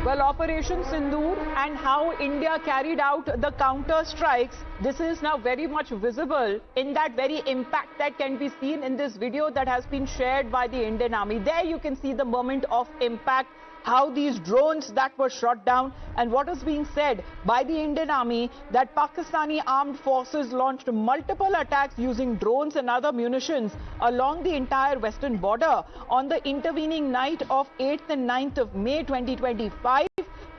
Well, Operation Sindoor and how India carried out the counter strikes, this is now very much visible in that very impact that can be seen in this video that has been shared by the Indian Army. There you can see the moment of impact, how these drones that were shot down, and what is being said by the Indian Army that Pakistani armed forces launched multiple attacks using drones and other munitions along the entire western border on the intervening night of 8th and 9th of May 2025.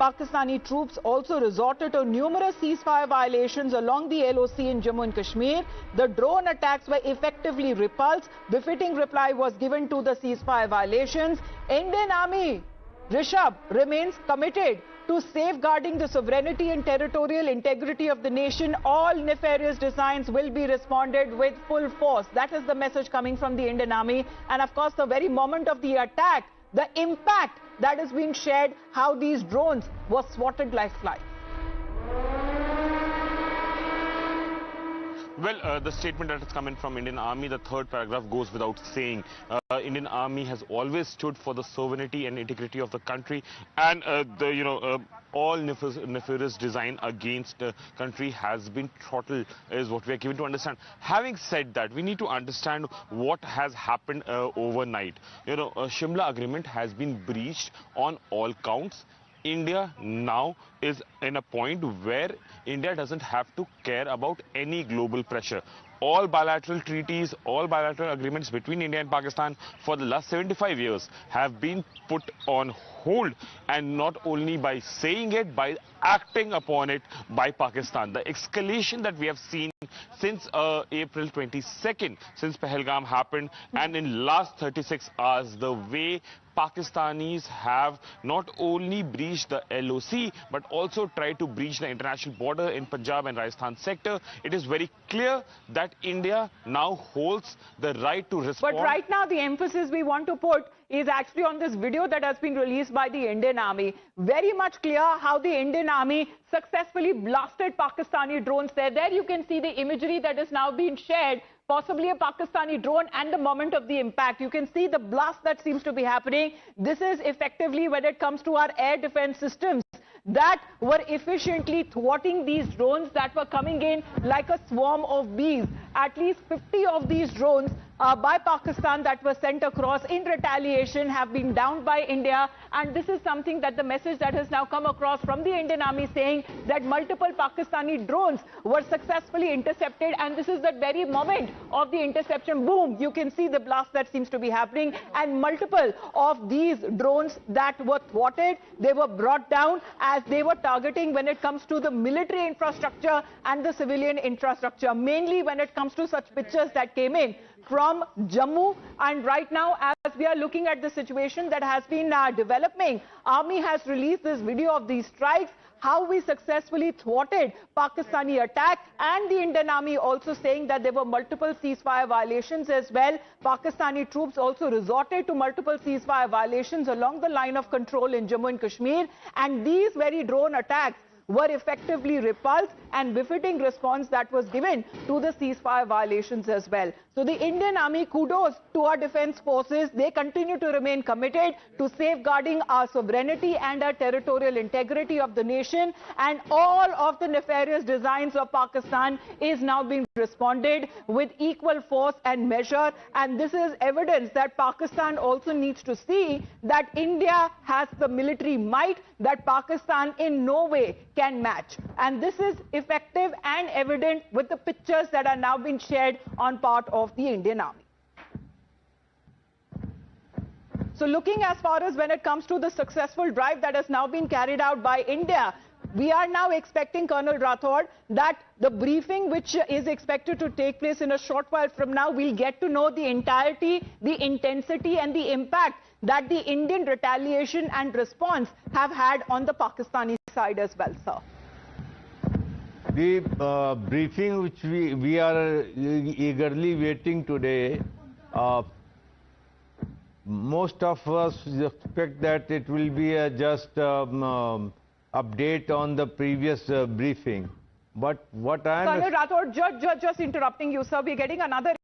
Pakistani troops also resorted to numerous ceasefire violations along the LOC in Jammu and Kashmir. The drone attacks were effectively repulsed. Befitting reply was given to the ceasefire violations. Indian Army, Rishabh, remains committed to safeguarding the sovereignty and territorial integrity of the nation. All nefarious designs will be responded with full force. That is the message coming from the Indian Army. And of course, the very moment of the attack, the impact that is being shared, how these drones were swatted like flies. Well, the statement that has come in from Indian Army, the third paragraph goes without saying. Indian Army has always stood for the sovereignty and integrity of the country, and all nefarious design against the country has been throttled, is what we are given to understand. Having said that, we need to understand what has happened overnight. Shimla agreement has been breached on all counts. India now is in a point where India doesn't have to care about any global pressure. All bilateral treaties, all bilateral agreements between India and Pakistan for the last 75 years have been put on hold, and not only by saying it, by acting upon it by Pakistan. The escalation that we have seen since April 22nd, since Pahalgam happened, and in last 36 hours, the way Pakistanis have not only breached the LOC but also tried to breach the international border in Punjab and Rajasthan sector. It is very clear that India now holds the right to respond. But right now the emphasis we want to put is actually on this video that has been released by the Indian Army. Very much clear how the Indian Army successfully blasted Pakistani drones there. There you can see the imagery that is now being shared, possibly a Pakistani drone, and the moment of the impact. You can see the blast that seems to be happening. This is effectively when it comes to our air defense systems that were efficiently thwarting these drones that were coming in like a swarm of bees. At least 50 of these drones by Pakistan that were sent across in retaliation have been downed by India, and this is something that the message that has now come across from the Indian Army saying that multiple Pakistani drones were successfully intercepted, and this is the very moment of the interception. Boom, you can see the blast that seems to be happening, and multiple of these drones that were thwarted, they were brought down as they were targeting when it comes to the military infrastructure and the civilian infrastructure, mainly when it comes to such pictures that came in from Jammu. And right now, as we are looking at the situation that has been developing, Army has released this video of these strikes, how we successfully thwarted Pakistani attack, and the Indian Army also saying that there were multiple ceasefire violations as well. Pakistani troops also resorted to multiple ceasefire violations along the line of control in Jammu and Kashmir, and these very drone attacks were effectively repulsed, and befitting response that was given to the ceasefire violations as well. So the Indian Army, kudos to our defense forces. They continue to remain committed to safeguarding our sovereignty and our territorial integrity of the nation, and all of the nefarious designs of Pakistan is now being responded with equal force and measure. And this is evidence that Pakistan also needs to see that India has the military might that Pakistan in no way can match. And this is effective and evident with the pictures that are now being shared on part of the Indian Army. So looking as far as when it comes to the successful drive that has now been carried out by India, we are now expecting, Colonel Rathod, that the briefing which is expected to take place in a short while from now, we'll get to know the entirety, the intensity and the impact that the Indian retaliation and response have had on the Pakistani side as well, sir. The briefing which we are eagerly waiting today, most of us expect that it will be just update on the previous briefing. But what I am... Colonel Rathod, just interrupting you, sir, we're getting another